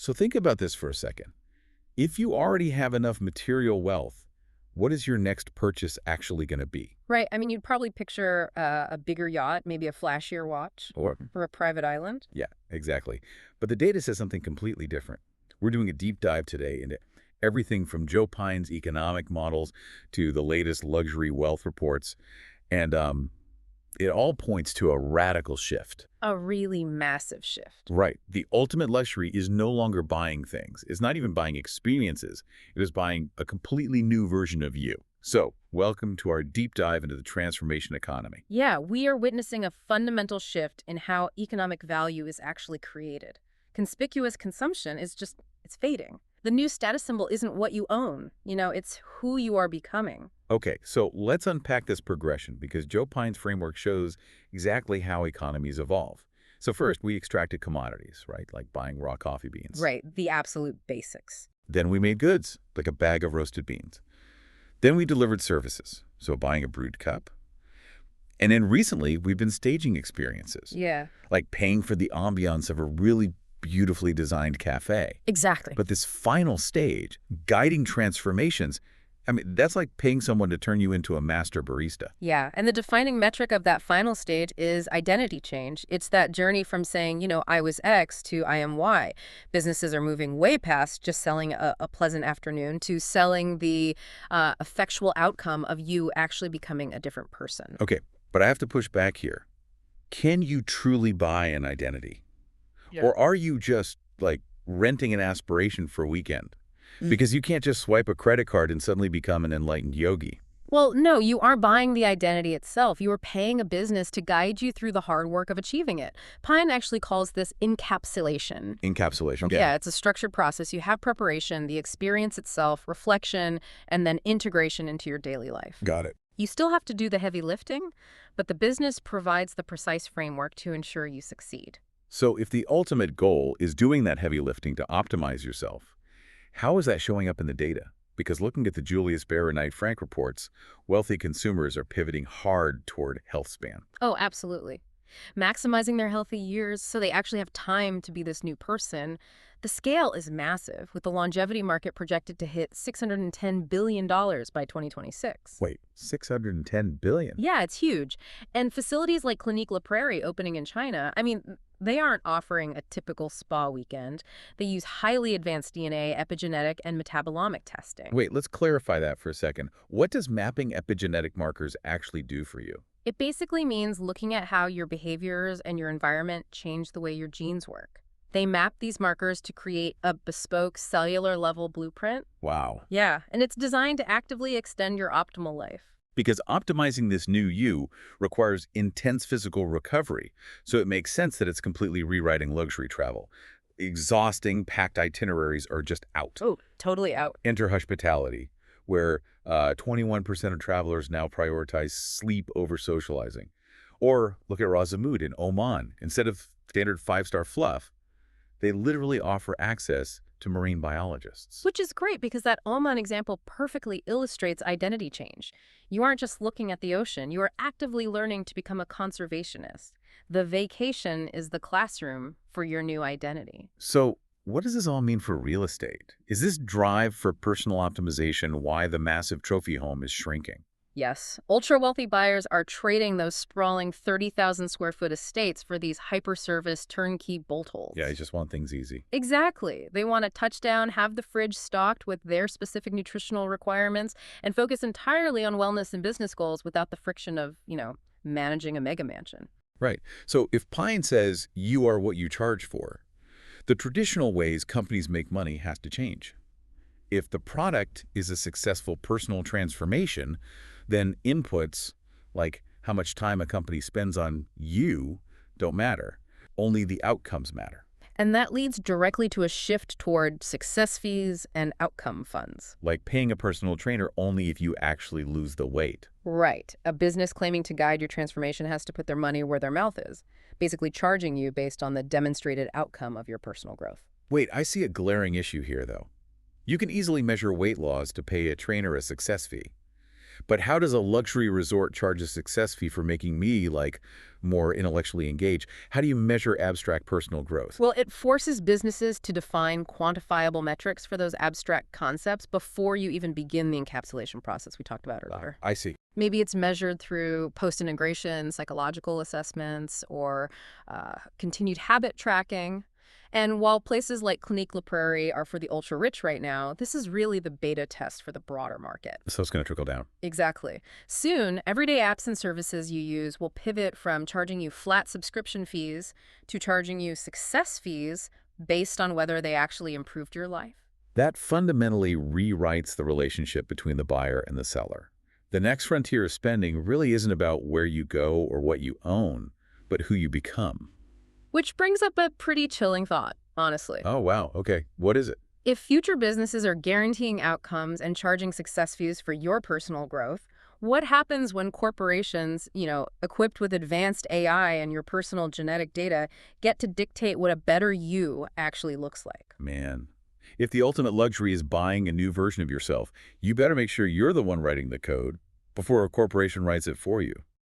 So think about this for a second. If you already have enough material wealth, what is your next purchase actually going to be? Right. I mean, you'd probably picture a bigger yacht, maybe a flashier watch, or a private island. Yeah, exactly. But the data says something completely different. We're doing a deep dive today into everything from Joe Pine's economic models to the latest luxury wealth reports. And it all points to a radical shift. A really massive shift. Right. The ultimate luxury is no longer buying things. It's not even buying experiences. It is buying a completely new version of you. So, welcome to our deep dive into the transformation economy. Yeah, we are witnessing a fundamental shift in how economic value is actually created. Conspicuous consumption is it's fading. The new status symbol isn't what you own. It's who you are becoming. Okay, so let's unpack this progression because Joe Pine's framework shows exactly how economies evolve. So first, we extracted commodities, right, like buying raw coffee beans. Right, the absolute basics. Then we made goods, like a bag of roasted beans. Then we delivered services, so buying a brewed cup. And then recently, we've been staging experiences, Yeah. like paying for the ambiance of a really beautifully designed cafe. Exactly. But this final stage, guiding transformations, I mean, that's like paying someone to turn you into a master barista. Yeah, and the defining metric of that final stage is identity change. It's that journey from saying, I was X to I am Y. Businesses are moving way past just selling a pleasant afternoon to selling the effectual outcome of you actually becoming a different person. Okay, but I have to push back here. Can you truly buy an identity? Yeah. Or are you just, like, renting an aspiration for a weekend? Mm. Because you can't just swipe a credit card and suddenly become an enlightened yogi. Well, no, you are buying the identity itself. You are paying a business to guide you through the hard work of achieving it. Pine actually calls this encapsulation. Encapsulation. Okay. Yeah, it's a structured process. You have preparation, the experience itself, reflection, and then integration into your daily life. Got it. You still have to do the heavy lifting, but the business provides the precise framework to ensure you succeed. So if the ultimate goal is doing that heavy lifting to optimize yourself, how is that showing up in the data? Because looking at the Julius Baer and Knight Frank reports, wealthy consumers are pivoting hard toward health span. Oh, absolutely. Maximizing their healthy years so they actually have time to be this new person. The scale is massive, with the longevity market projected to hit $610 billion by 2026. Wait, 610 billion? Yeah, it's huge. And facilities like Clinique La Prairie opening in China, I mean, they aren't offering a typical spa weekend. They use highly advanced DNA, epigenetic, and metabolomic testing. Wait, let's clarify that for a second. What does mapping epigenetic markers actually do for you? It basically means looking at how your behaviors and your environment change the way your genes work. They map these markers to create a bespoke cellular-level blueprint. Wow. Yeah, and it's designed to actively extend your optimal life. Because optimizing this new you requires intense physical recovery, so it makes sense that it's completely rewriting luxury travel. Exhausting, packed itineraries are just out. Oh, totally out. Enter hospitality, where 21% of travelers now prioritize sleep over socializing. Or look at Razamud in Oman. Instead of standard five-star fluff, they literally offer access to marine biologists. Which is great because that Oman example perfectly illustrates identity change. You aren't just looking at the ocean, you are actively learning to become a conservationist. The vacation is the classroom for your new identity. So what does this all mean for real estate? Is this drive for personal optimization why the massive trophy home is shrinking? Yes, ultra-wealthy buyers are trading those sprawling 30,000 square foot estates for these hyper-service turnkey bolt holes. Yeah, you just want things easy. Exactly. They want a touchdown, have the fridge stocked with their specific nutritional requirements, and focus entirely on wellness and business goals without the friction of, managing a mega mansion. Right. So if Pine says you are what you charge for, the traditional ways companies make money has to change. If the product is a successful personal transformation, then inputs, like how much time a company spends on you, don't matter. Only the outcomes matter. And that leads directly to a shift toward success fees and outcome funds. Like paying a personal trainer only if you actually lose the weight. Right. A business claiming to guide your transformation has to put their money where their mouth is, basically charging you based on the demonstrated outcome of your personal growth. Wait, I see a glaring issue here, though. You can easily measure weight loss to pay a trainer a success fee. But how does a luxury resort charge a success fee for making me, like, more intellectually engaged? How do you measure abstract personal growth? Well, it forces businesses to define quantifiable metrics for those abstract concepts before you even begin the encapsulation process we talked about earlier. I see. Maybe it's measured through post-integration, psychological assessments, or continued habit tracking. And while places like Clinique La Prairie are for the ultra-rich right now, this is really the beta test for the broader market. So it's going to trickle down. Exactly. Soon, everyday apps and services you use will pivot from charging you flat subscription fees to charging you success fees based on whether they actually improved your life. That fundamentally rewrites the relationship between the buyer and the seller. The next frontier of spending really isn't about where you go or what you own, but who you become. Which brings up a pretty chilling thought, honestly. Oh, wow. Okay. What is it? If future businesses are guaranteeing outcomes and charging success fees for your personal growth, what happens when corporations, equipped with advanced AI and your personal genetic data, get to dictate what a better you actually looks like? Man, if the ultimate luxury is buying a new version of yourself, you better make sure you're the one writing the code before a corporation writes it for you.